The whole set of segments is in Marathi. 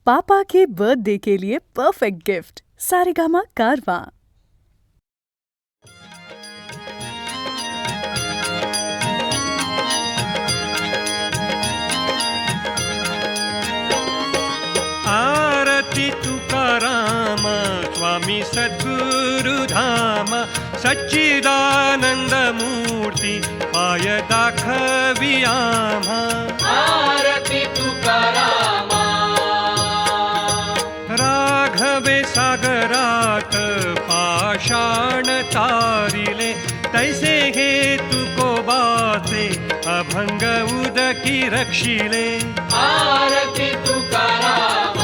पापा के बर्थडे के लिए परफेक्ट गिफ्ट सारेगामा कारवां। आरती तुकाराम स्वामी सद्गुरुधाम सच्चिदानंद मूर्ती पाय दाखवी आम्हा। आरती तुकाराम राघवे सागरात पाषाण तारिले तैसे हे तुकोबाचे अभंग उदकी रक्षिले। आरती तुकाराम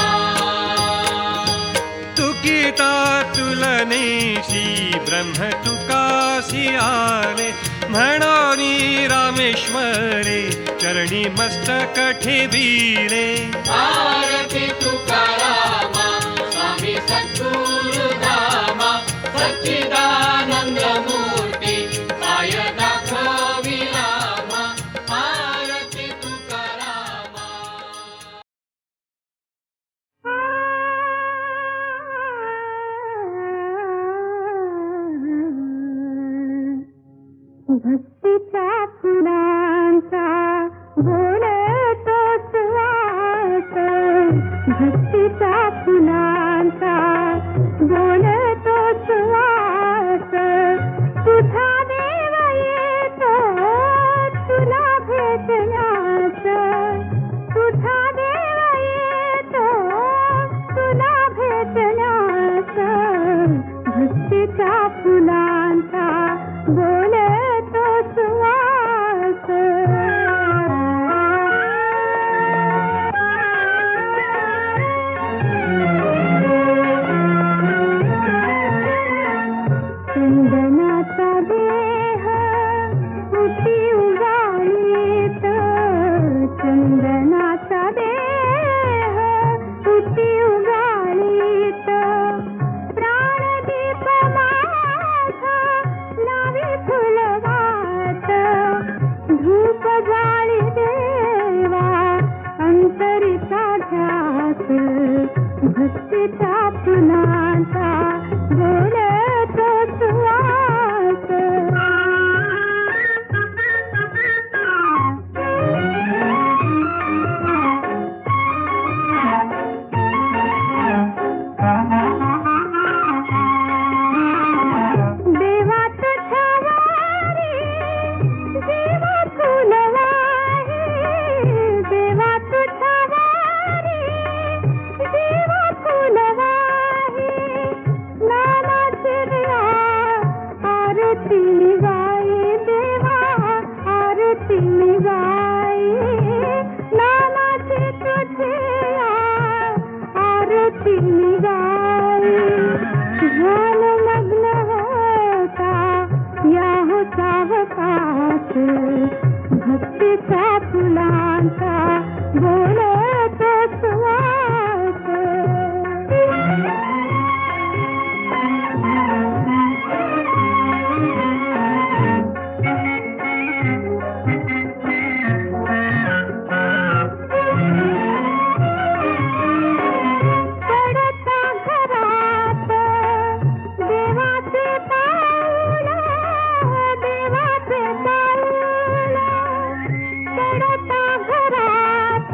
तुकिता तुलनेशी ब्रह्म तुकासी आले म्हणोनी रामेश्वरे चरणी मस्तक ठेविले। आरती तुकाराम स्वामी सद्गुरुधाम सच्चिदानंद मूर्ती पाय दाखवी राम। आरती तुकाराम भक्तीच्या फुलांचा बोलतो सुवास, भक्तीच्या फुलांचा बोलतो सुवास। तुझा देव येतो तुला भेटण्यास, तुझा देव येतो तुला भेटण्यास। भक्तीच्या फुलांचा बोलतो सुवास। चंदनाचा देह उठी उगाळीत, चंदनाचा देह उठी उगाळीत। प्राणदीप माझा लावी फुलवात, धूप जाळी देवा अंतरीचा ध्यास। भक्तीच्या फुलांचा बोलतो सुवास। देवा तुझ्या वारी देवा फुलवाही, देवा तुझ्या वारी देवा फुलवाही। नामाची आरती गाई देवा आरती गाई, नामाची तुझ्या आरती गाई। झालं लग्न होता या सावकाश, भक्तीच्या फुलांचा बोलतो सुवास। पडता घरात देवाचे पाऊल, देवाचे पाऊल। पडता घरात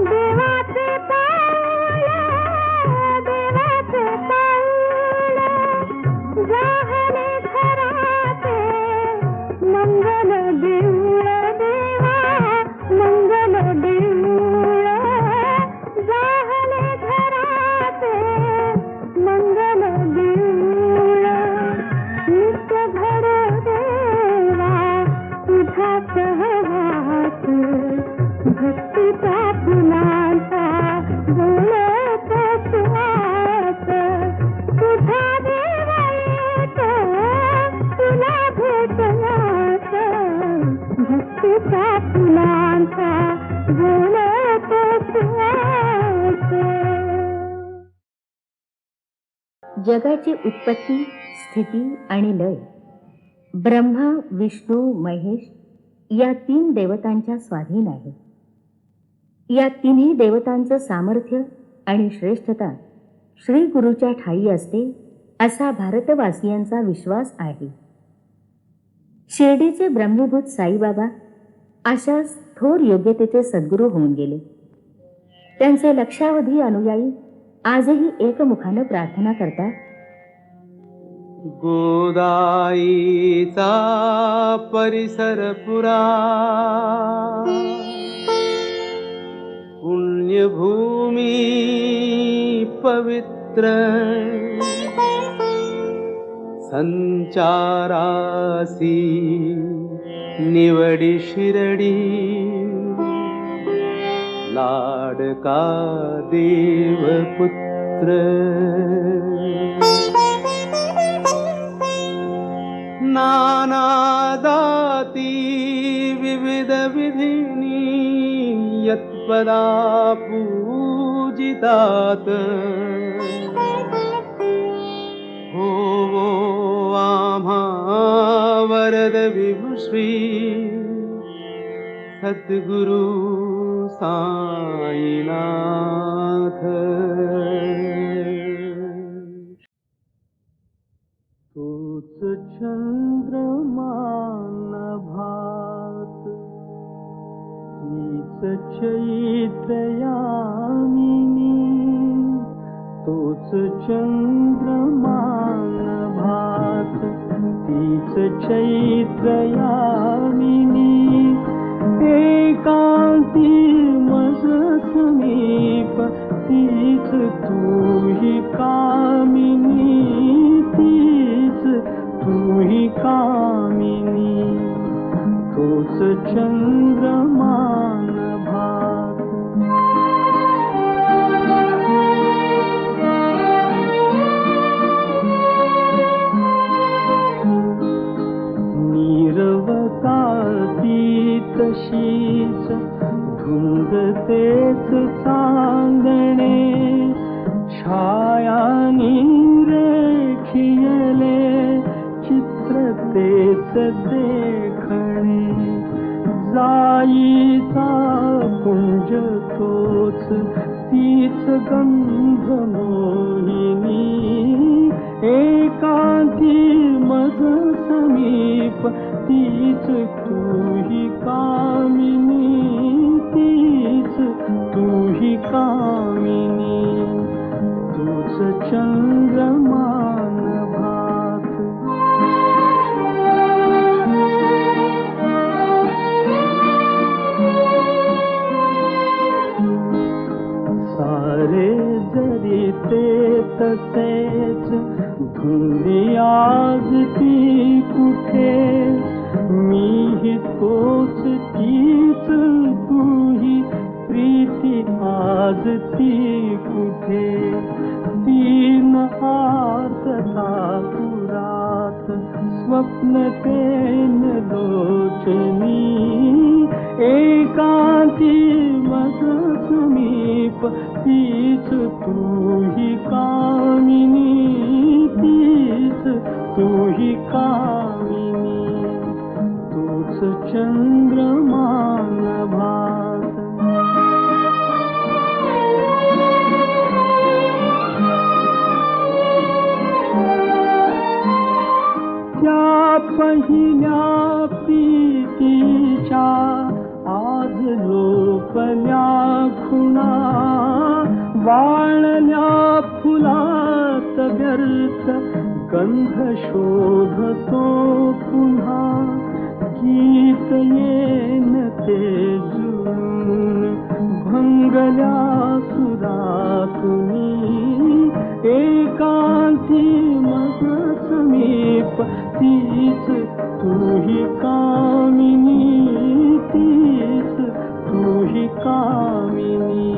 देवाचे पाऊल, देवाचे पाऊल। जाहले घराते मंगल देऊळ देवा मंगल देऊळ। जाहले घराते मंगल देऊळ। नित्य घर देवा तुझा सहवास, भक्तीच्या फुलांचा बोलतो सुवास। तुझा देव येतो तुला भेटण्यास, भक्तीच्या फुलांचा बोलतो सुवास। जगाची उत्पत्ती, स्थिती आणि लय ब्रह्मा, विष्णू, महेश या तीन देवतांच्या स्वाधीन आहे. या तिन्ही देवतांचं सामर्थ्य आणि श्रेष्ठता श्री गुरुच्या ठायी असते असा भारतवासियांचा विश्वास आहे. शिर्डीचे ब्रह्मभूत साईबाबा अशाच थोर योग्यतेचे सद्गुरू होऊन गेले. त्यांचे लक्षावधी अनुयायी आजही एकमुखानं प्रार्थना करतात. गोदाईचा परिसर पुरा पुण्यभूमी पवित्र संचारासी निवडी शिरडी लाडका देवपुत्र नाना दाती विविध विधिनी यत्पदा पूजितात हो आम्हा वरद विभुश्री सद्गुरु साईनाथ. तूच चंद्रमान भात तीच चैत्रयामिनी तूच चंद्रमान भात तीच चैत्रयामिनी एकांती मज समीप तीच तूही कामिनी तीच तूही कामिनी तूच चंद्रमान भात. नीरवकातीत शीच धुंद तेच चांदणे छायानी रेखियले चित्र तेच देखणे जाईचा कुंज तोच तीच गंध मोहिनी एकांती मज समीप तीच तूही कामिनी तीच तूही कामिनी तूच चंद्रमान भात. सारे जरी ते तसेच धुंदी आज ती कुठे मीही तोच तीच तूही प्रीती आज ती कुठे तीन आर्तता पुरात स्वप्न तेन लोचनी एकांती मज समीप तीच तूही कामिनी तीच तूही कामिनी तूच चंद्रमान भात. त्या पहिल्या प्रीतीच्या आज लोपल्या खुणा वाळल्या फुलात व्यर्थ गंध शोधतो पुन्हा गीत येन ते जुळून भंगल्या सुरातुनी एकांती मज समीप तीच तूही कामिनी तीच तूही कामिनी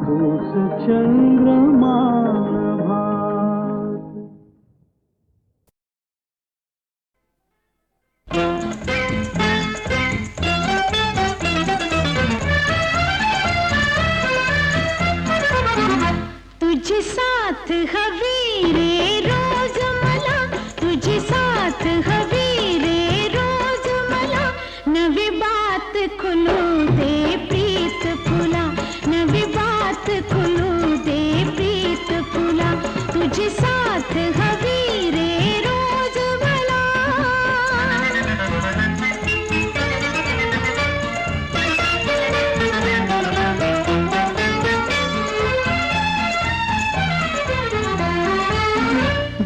तूच चंद्रमान भात. तुझी साथ हवी रे रोज मला तुझी साथ हवी रे रोज मला नवी बात खुलू दे प्रीत फुला तुझी साथ हवी रे रोज मला.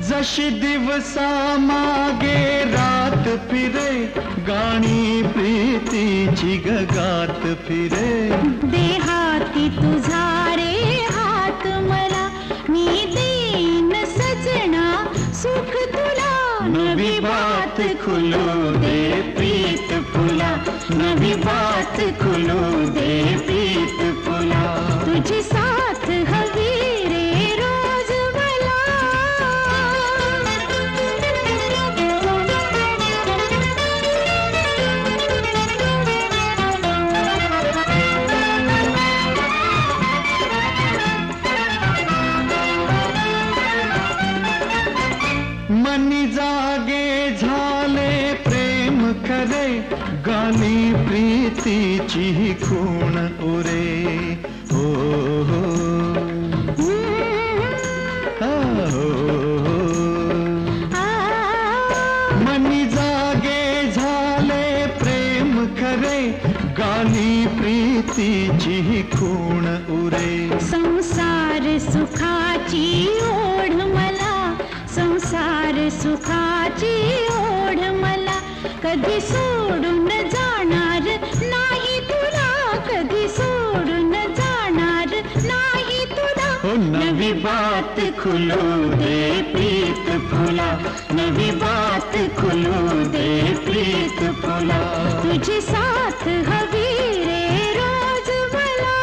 जशी दिवसा मागे रात फिरे, गाणी प्रीतीची गगात फिरे. देहाती तुझा रे हात मला, मी देईन सजना सुख तुला. नवी बात खुलू दे प्रीत फुला, नवी बात खुलू दे प्रीत फुला. तुझी साथ हवी रे रोज मला. मनी जागे झाले प्रेम खरे, गाणी प्रीतीची खूण उरे. हो हो मनी जागे झाले प्रेम खरे, गाणी प्रीतीची खूण उरे. संसार सुखाची ओढ मला, संसार सुखाची ओढ मला. कधी सोडून जाणार नाही तुला, कधी सोडून जाणार नाही तुला. नवी बात खुलू दे प्रीत फुला, नवी बात खुलू दे प्रीत फुला. तुझी साथ हवी रे रोज मला.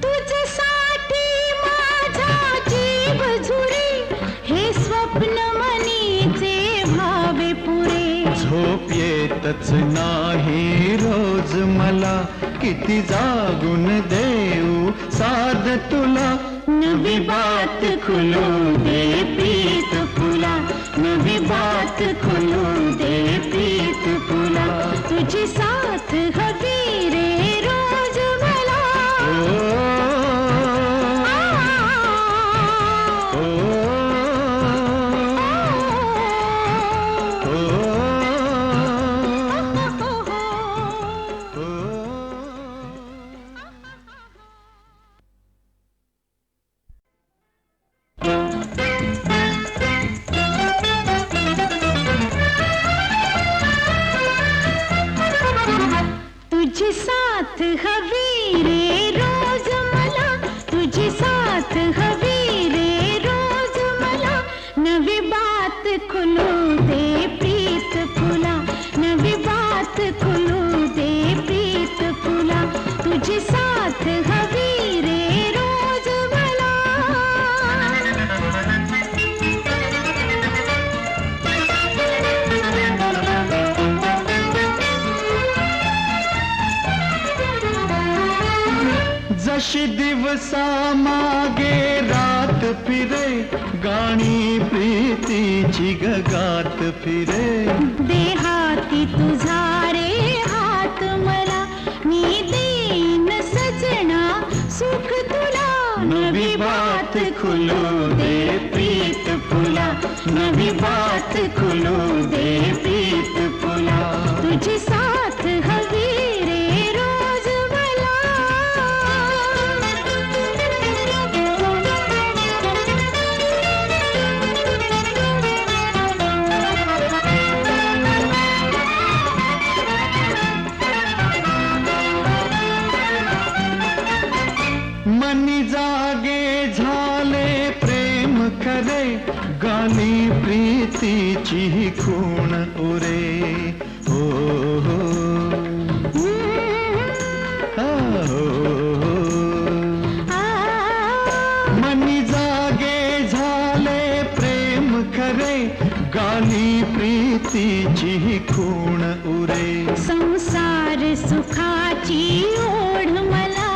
तुझ्यासाठी माझा जीव झुरी, हे स्वप्न मनीचे भावे पुरे. झोप येतच नाही रोज मला, किती जागून देऊ साध तुला. नवी बात खुलू दे प्रीत फुला, नवी बात खुलू दे प्रीत फुला. तुझी साथ हवी रे रोज मला. तुझी साथ हवी रे रोज मला, तुझी साथ हवी रे रोज मला. नवी बात खुलू दे प्रीत फुला, नवी बात खुलू दे प्रीत फुला. तुझी साथ हवी रे रोज मला. जशी दिवसा मागे रात फिरे, गाणी प्रीतीची गगात फिरे. देहाती तुझा रे हात मला, मी देईन सजना सुख तुला. नवी बात खुलू दे प्रीत फुला, नवी बात खुलू दे प्रीत फुला. तुझी साथ हवी रे रोज मला. मनी जागे झाले प्रेम खरे, गाणी प्रीतीची खूण उरे. हो हो मनी जागे झाले प्रेम खरे, गाणी प्रीतीची खूण उरे. संसार सुखाची ओढ मला,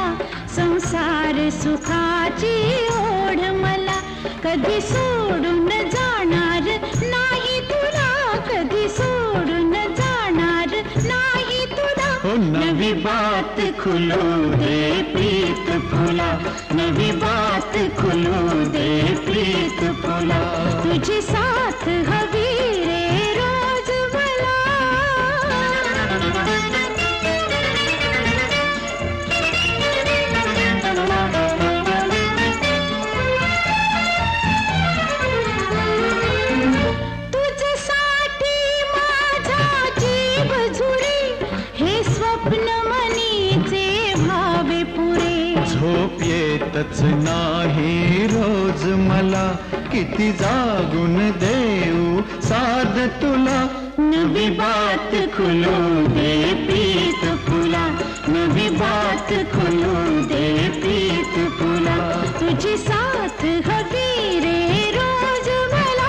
संसार सुखाची ओढ मला. कधी सोडून जाणार नाही तुला, बात खुलू दे प्रीत फुला, नवी बात खुलू दे प्रीत फुला. तुझी साथ हवी रे रोज मला. तुझ्यासाठी माझा जीव झुरी, हे स्वप्न मनीचे भावे पुरे. झोप येतच नाही रोज मला, किती जागून देऊ साध तुला. नवी बात खुलू दे प्रीत फुला, नवी बात खुलू दे प्रीत फुला. तुझी साथ हवी रे रोज मला.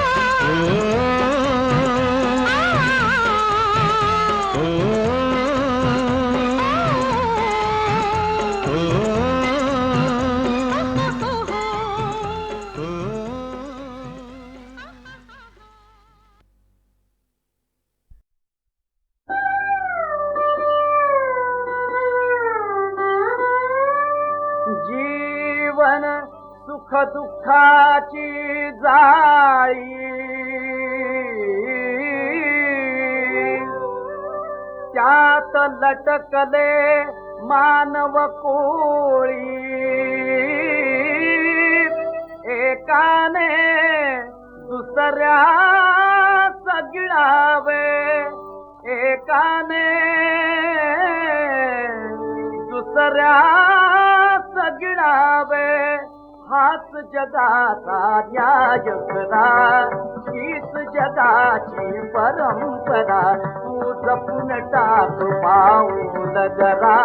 जीवन सुख दुःखाची जाळी, त्यात लटकले मानव कोळी. एकाने दुसऱ्या सगिळावे, एकाने दुसऱ्या सगिळावे. हाच जगाचा न्याय खरा, हीच जगाची परंपरा. तू जपून टाक पाऊल जरा,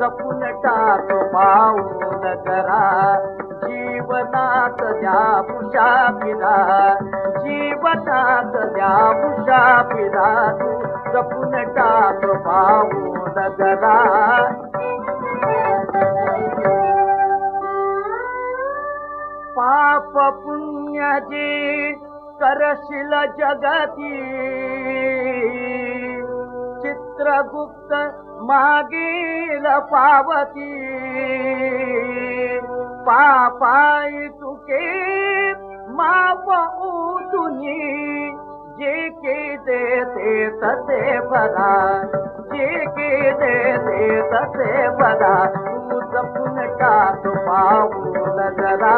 जपून टाक पाऊल जरा. जीवनात द्या मुसाफिरा, जीवनात द्या मुसाफिरा. तू जपून टाक पाऊल जरा. पाप पुण्याची करशील जगती, चित्रगुप्त मागील पावती. पापाई तुके माप उतुनी, जे के देते तसे बरा, जे के देते तसे बरा. तू जपून टाक पाऊल जरा.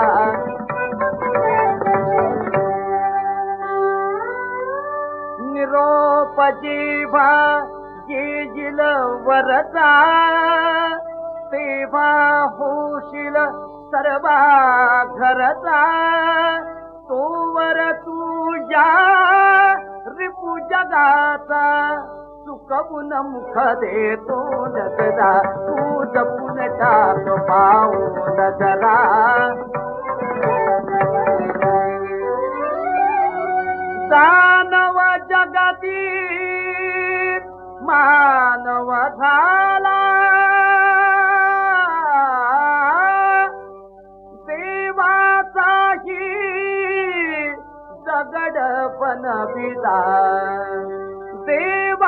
निरोप जीवा येईल वरचा, तेव्हा होशील सर्वा घरचा. तोवर तुझ्या रिपू जगाचा, चुकवून मुख देतो नगदा. तू जपून टाक पाऊल जरा. दानव जगती मानव झाला, देवाचाही दगडपण विदा. देवाचाही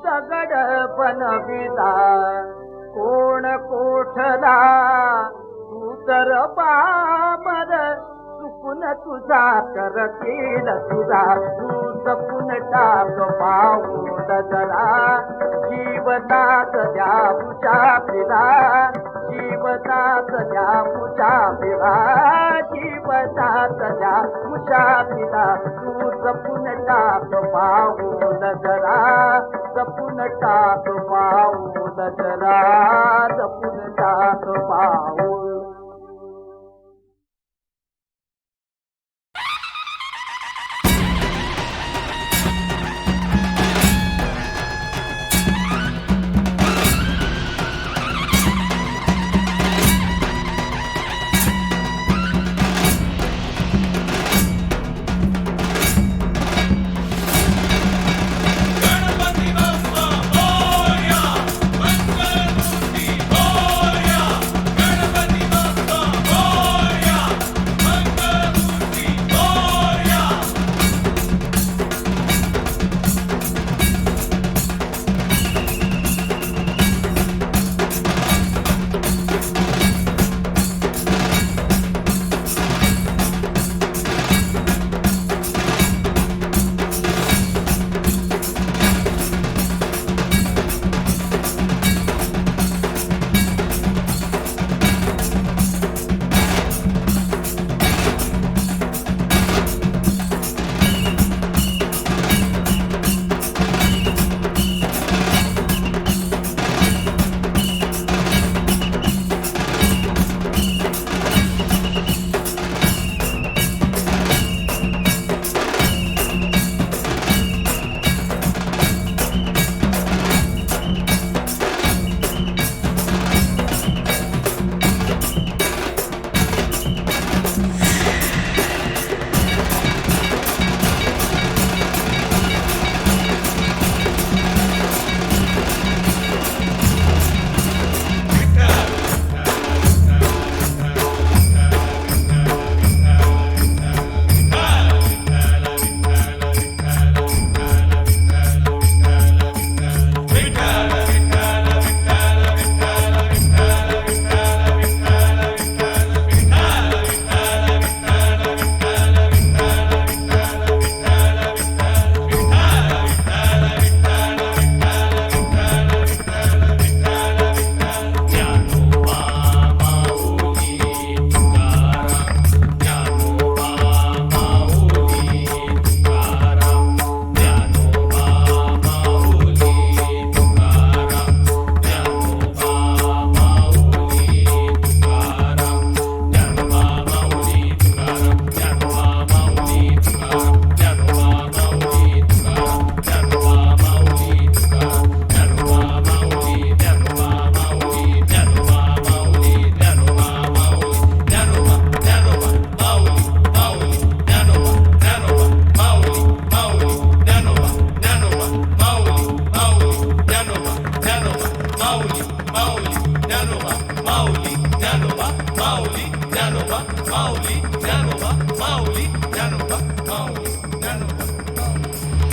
दगडपण विदा. कोण कोठला तू तर पामर, चुकून तुझा करतील तुझा. तू जपून टाक पाऊल जरा. जीवनात द्या मुसाफिरा, जीवनात द्या मुसाफिरा. जीवनात द्या मुसाफिरा. तू जपून टाक पाऊल जरा, जपून टाक पाऊल जरा, जपून टाक पाऊल. गणपती ज्ञानोबा माऊली ज्ञानोबा माऊली ज्ञानोबा माऊली ज्ञानोबा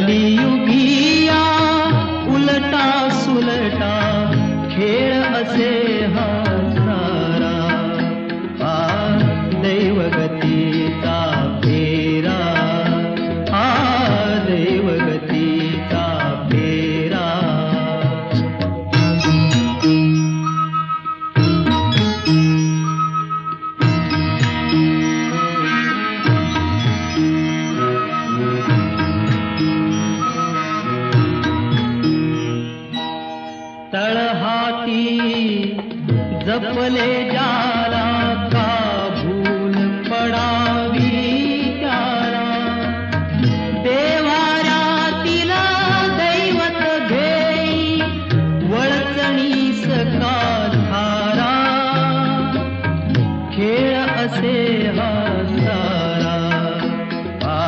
कलियुगिया उलटा सुलटा खेळ असे हा सारा, हा दैवगतीचा फेरा, हा दैवगतीचा फेरा. तळहाती जपले जाला का भूल पडावी त्याला, देवाऱ्यातिला दैवत घेई वळचणी सका धारा, खेळ असे हा सारा, हा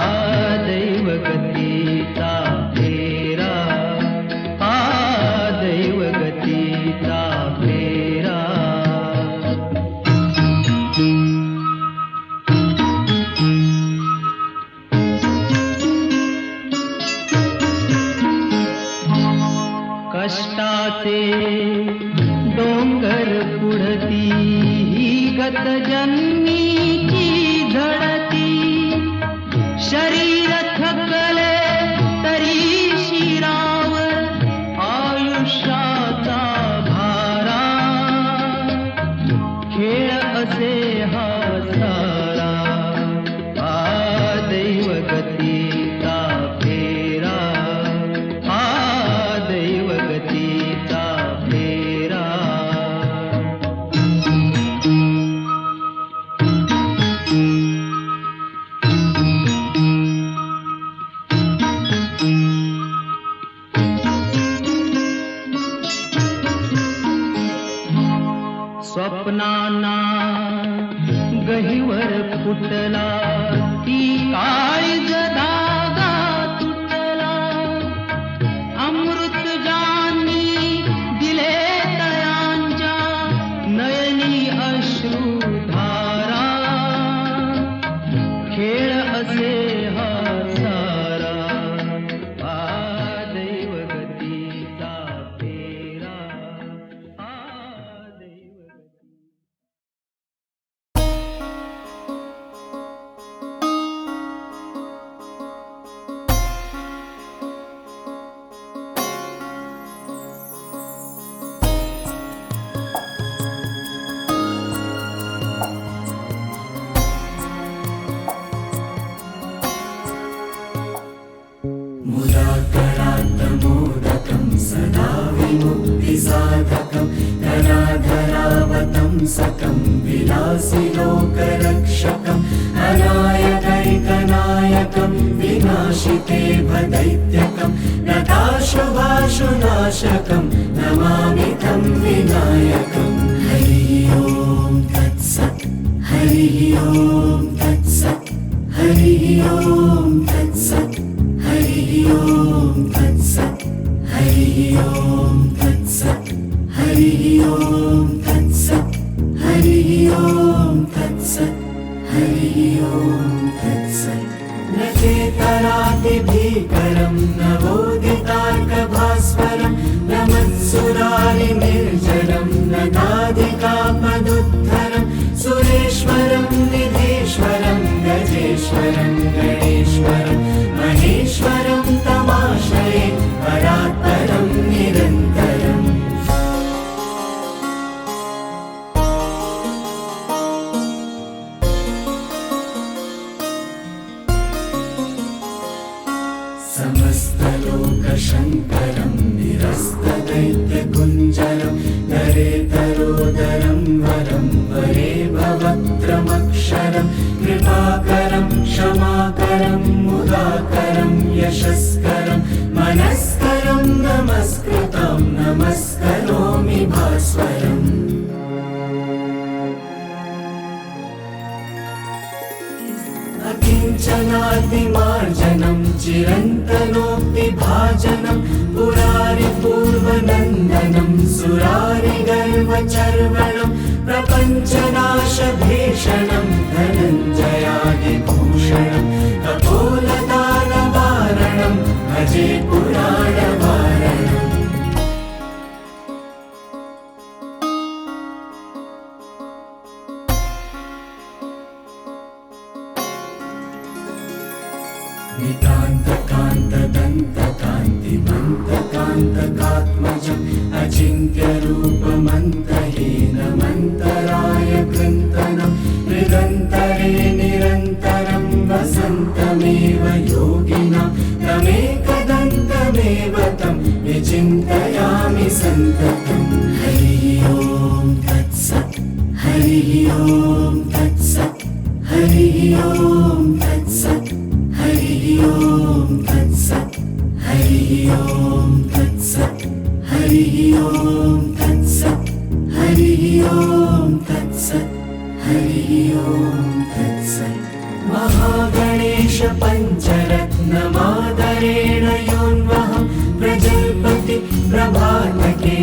दैवगतीचा फेरा, हा दैवगतीचा फेरा. कष्टाचे डोंगर पुढती ही गत जन्मीची झडती, शरीर थकले तरी शिरावर आयुष्याचा भारा, खेळ असे हा सारा, हा दैवगतीचा फेरा, हा दैवगतीचा फेरा. स्वप्नांना गहिवर फुटला ती काळीज धागा तुटला, अमृत ज्यांनी दिले तयांच्या नयनी अश्रुधारा, खेळ असे हा सारा, हा दैवगतीचा फेरा, हा दैवगती. मुदाकरान्तमोदकं सदा विमुक्तिसाधकं धराधरावतं सकं विलासिलोकरक्षकं अनायकैकनायकं विनाशिते भदैत्यकं नताशुभाशुनाशकं नमामि तं विनायकम्. हरिः ओं तत्सत्, हरिः ओं तत्सत्, हरिः ओं तत्सत्, हरिः ओं तत्सत्, हरिः ओं तत्सत्, हरिः ओं तत्सत्, हरिः ओं तत्सत्, हरिः ओं तत्सत्. न चेतरातिभीकरं नवोदितार्कभास्वरं न मत्सुरारिनिर्जरं न दाधिकापदुद्धरं सुरेश्वरं निधीश्वरं गजेश्वरं गणेश्वरं महेश्वरं तमाश्रये परात्परं निरन्तरम्. समस्तलोकशङ्करं निरस्तदैत्यकुञ्जरं नरेतरोदरं वरं वरे भवत्रमक्षरं कृपाकरं क्षमाकरं मुदाकरं यशस्करं मनस्करं नमस्कृतं नमस्करोमि भास्वरम्. अकिञ्चनादिमार्जनं चिरन्तनोक्तिभाजनं पुरारिपूर्वनन्दनं सुरारिगर्वचर्वणं प्रपञ्चनाशभीषणं धनञ्जयादिभूषणं कपोलदानवारणं भजे पुराणवारणम् नितान्तकान्तदन्तकान्तिमन्तकान्तकात्मजम् अचिन्त्यरूपमन्तहीनमन्तराय कृन्तनं निरन्तरे निरन्तरं वसन्तमेव योगिनां तमेकदन्तमेव तं विचिन्तयामि सन्ततं हरिः ॐ तत्सत् हरिः ॐ तत्सत् हरिः ॐ तत्सत् हरिः ॐ तत्सत् हरिः ॐ तत्सत् हरिः ॐ तत्सत् हरिः ॐ तत्सत् हरिः ॐ तत्सत् महागणेश पञ्चरत्नमादरेण योन्वहं प्रजल्पति प्रभातके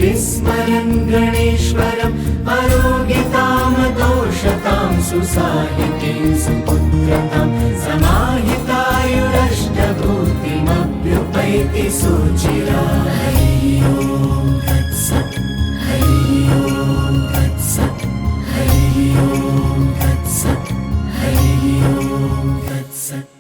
विस्मरन् गणेश्वरम् आरोग्यतामदोषतां सुसाहितीं सुपुत्रतां समाहितायुरष्टभूतिमभ्युपैति सुचिरा हरिः ॐ तत्सत् हरिः ॐ तत्सत् हरिः ॐ तत्सत् हरिः ॐ तत्सत्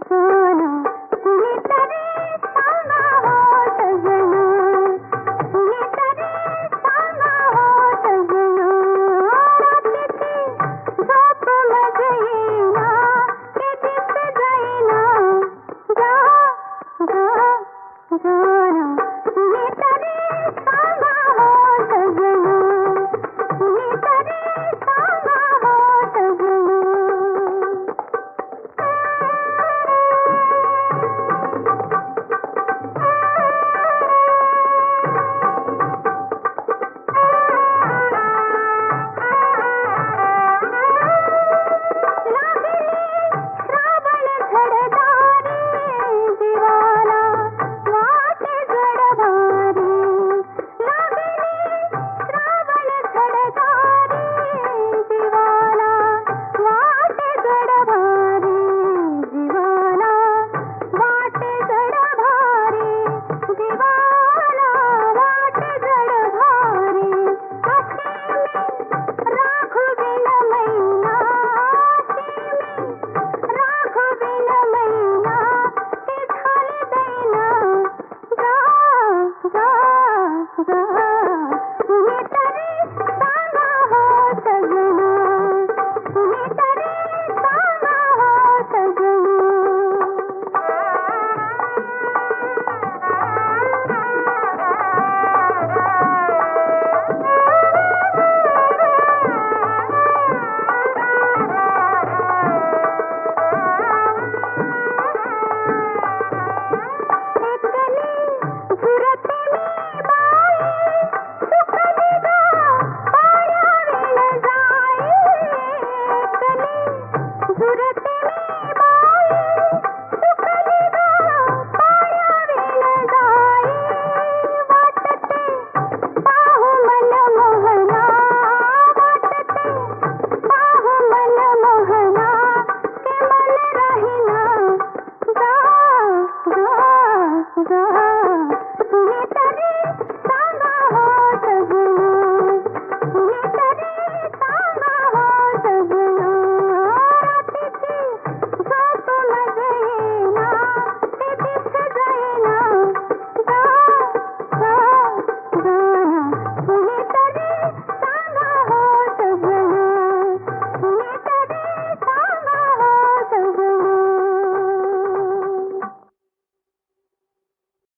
Sono